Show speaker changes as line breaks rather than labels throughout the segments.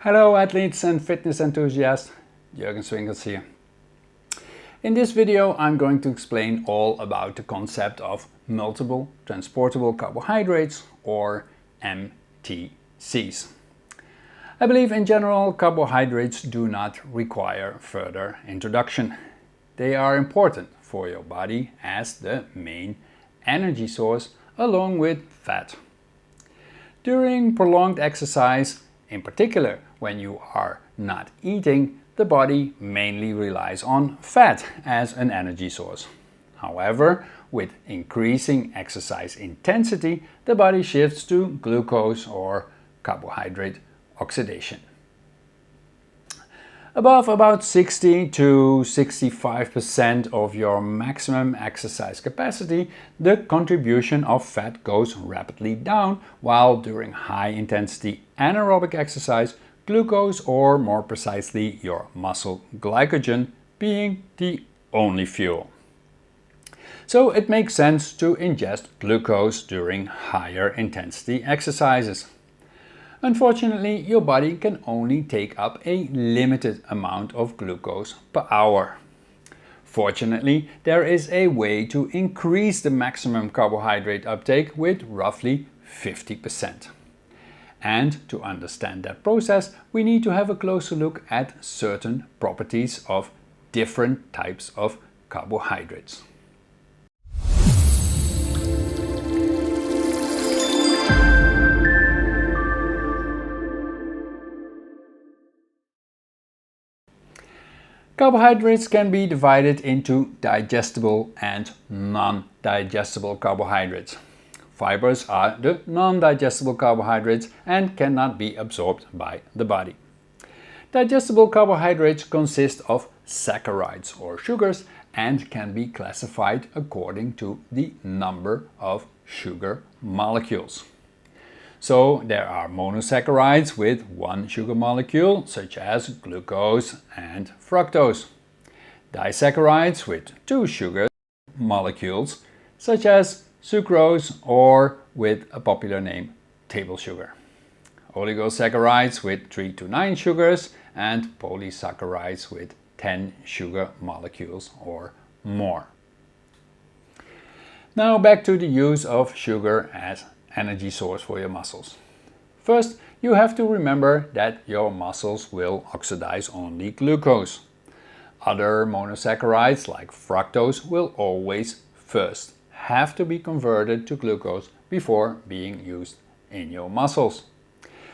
Hello athletes and fitness enthusiasts, Jürgen Swingels here. In this video I'm going to explain all about the concept of multiple transportable carbohydrates or MTCs. I believe in general carbohydrates do not require further introduction. They are important for your body as the main energy source along with fat. During prolonged exercise, in particular when you are not eating, the body mainly relies on fat as an energy source. However, with increasing exercise intensity, the body shifts to glucose or carbohydrate oxidation. Above about 60 to 65% of your maximum exercise capacity, the contribution of fat goes rapidly down, while during high intensity anaerobic exercise, glucose, or more precisely your muscle glycogen, being the only fuel. So it makes sense to ingest glucose during higher intensity exercises. Unfortunately, your body can only take up a limited amount of glucose per hour. Fortunately, there is a way to increase the maximum carbohydrate uptake with roughly 50%. And to understand that process, we need to have a closer look at certain properties of different types of carbohydrates. Carbohydrates can be divided into digestible and non-digestible carbohydrates. Fibers are the non-digestible carbohydrates and cannot be absorbed by the body. Digestible carbohydrates consist of saccharides or sugars and can be classified according to the number of sugar molecules. So there are monosaccharides with one sugar molecule, such as glucose and fructose. Disaccharides with two sugar molecules, such as sucrose, or with a popular name, table sugar. Oligosaccharides with 3 to 9 sugars and polysaccharides with 10 sugar molecules or more. Now back to the use of sugar as energy source for your muscles. First, you have to remember that your muscles will oxidize only glucose. Other monosaccharides like fructose will always first have to be converted to glucose before being used in your muscles.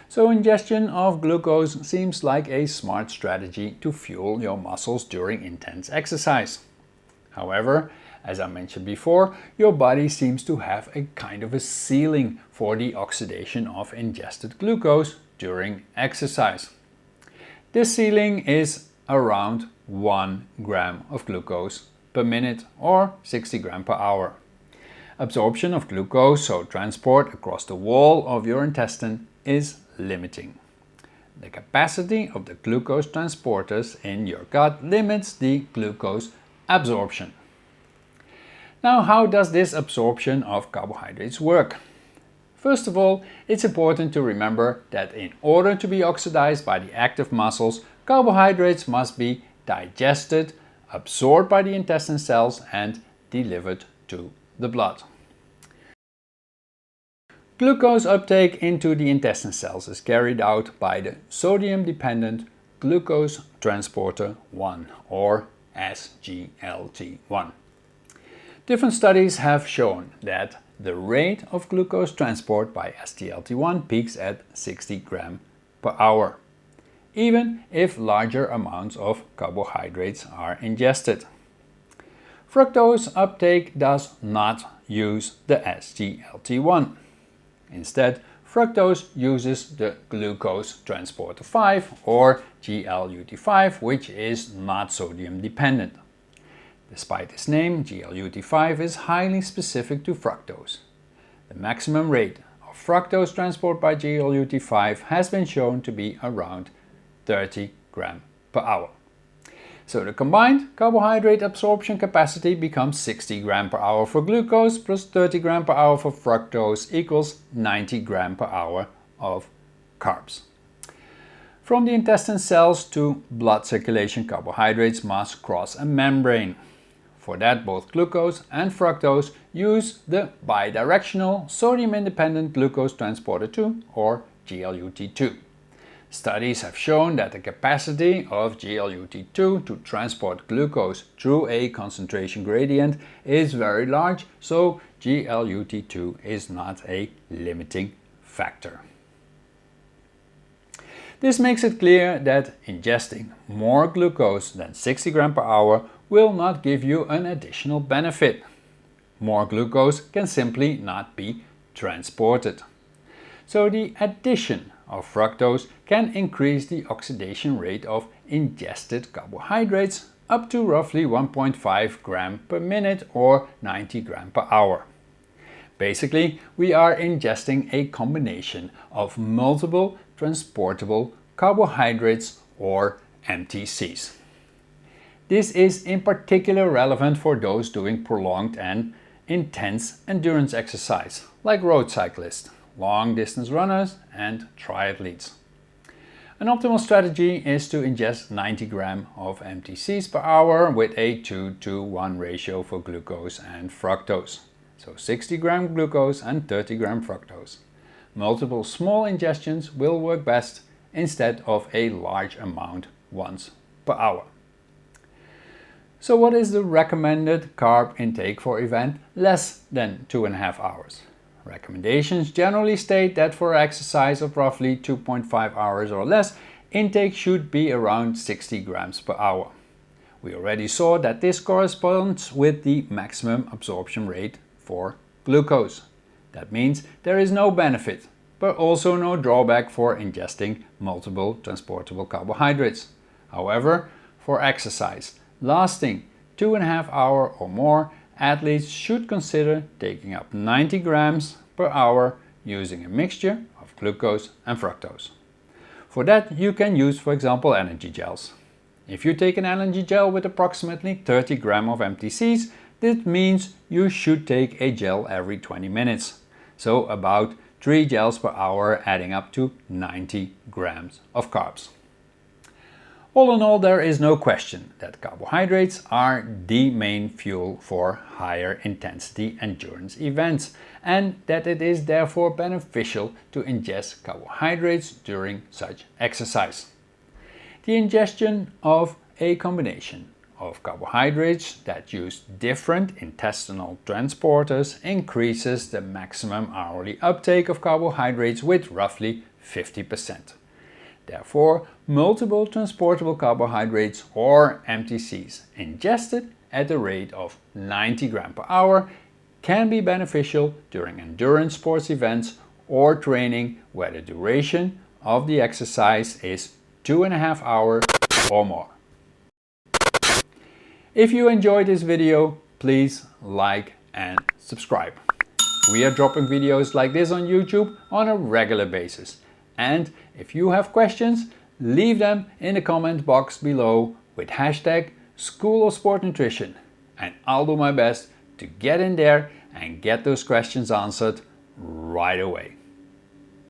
So ingestion of glucose seems like a smart strategy to fuel your muscles during intense exercise. However, as I mentioned before, your body seems to have a kind of a ceiling for the oxidation of ingested glucose during exercise. This ceiling is around 1 gram of glucose per minute or 60 grams per hour. Absorption of glucose, so transport across the wall of your intestine, is limiting. The capacity of the glucose transporters in your gut limits the glucose absorption. Now, how does this absorption of carbohydrates work? First of all, it's important to remember that in order to be oxidized by the active muscles, carbohydrates must be digested, absorbed by the intestine cells and delivered to the blood. Glucose uptake into the intestine cells is carried out by the sodium-dependent glucose transporter 1 or SGLT1. Different studies have shown that the rate of glucose transport by SGLT1 peaks at 60 grams per hour, even if larger amounts of carbohydrates are ingested. Fructose uptake does not use the SGLT1. Instead, fructose uses the glucose transporter 5 or GLUT5, which is not sodium dependent. Despite its name, GLUT5 is highly specific to fructose. The maximum rate of fructose transport by GLUT5 has been shown to be around 30 grams per hour. So the combined carbohydrate absorption capacity becomes 60 grams per hour for glucose plus 30 grams per hour for fructose equals 90 grams per hour of carbs. From the intestine cells to blood circulation, carbohydrates must cross a membrane. For that, both glucose and fructose use the bidirectional sodium-independent glucose transporter 2, or GLUT2. Studies have shown that the capacity of GLUT2 to transport glucose through a concentration gradient is very large, so GLUT2 is not a limiting factor. This makes it clear that ingesting more glucose than 60 grams per hour will not give you an additional benefit. More glucose can simply not be transported. So the addition of fructose can increase the oxidation rate of ingested carbohydrates up to roughly 1.5 grams per minute or 90 grams per hour. Basically, we are ingesting a combination of multiple transportable carbohydrates, or MTCs. This is in particular relevant for those doing prolonged and intense endurance exercise, like road cyclists, long distance runners and triathletes. An optimal strategy is to ingest 90 grams of MTCs per hour with a 2:1 ratio for glucose and fructose. So 60 grams glucose and 30 grams fructose. Multiple small ingestions will work best instead of a large amount once per hour. So what is the recommended carb intake for event less than 2.5 hours? Recommendations generally state that for exercise of roughly 2.5 hours or less, intake should be around 60 grams per hour. We already saw that this corresponds with the maximum absorption rate for glucose. That means there is no benefit, but also no drawback for ingesting multiple transportable carbohydrates. However, for exercise lasting 2.5 hours or more, athletes should consider taking up 90 grams per hour using a mixture of glucose and fructose. For that, you can use, for example, energy gels. If you take an energy gel with approximately 30 grams of MTCs, this means you should take a gel every 20 minutes. So about 3 gels per hour, adding up to 90 grams of carbs. All in all, there is no question that carbohydrates are the main fuel for higher intensity endurance events, and that it is therefore beneficial to ingest carbohydrates during such exercise. The ingestion of a combination of carbohydrates that use different intestinal transporters increases the maximum hourly uptake of carbohydrates with roughly 50%. Therefore, multiple transportable carbohydrates, or MTCs, ingested at the rate of 90 grams per hour can be beneficial during endurance sports events or training where the duration of the exercise is 2.5 hours or more. If you enjoyed this video, please like and subscribe. We are dropping videos like this on YouTube on a regular basis. And if you have questions, leave them in the comment box below with hashtag School of Sport Nutrition. And I'll do my best to get in there and get those questions answered right away.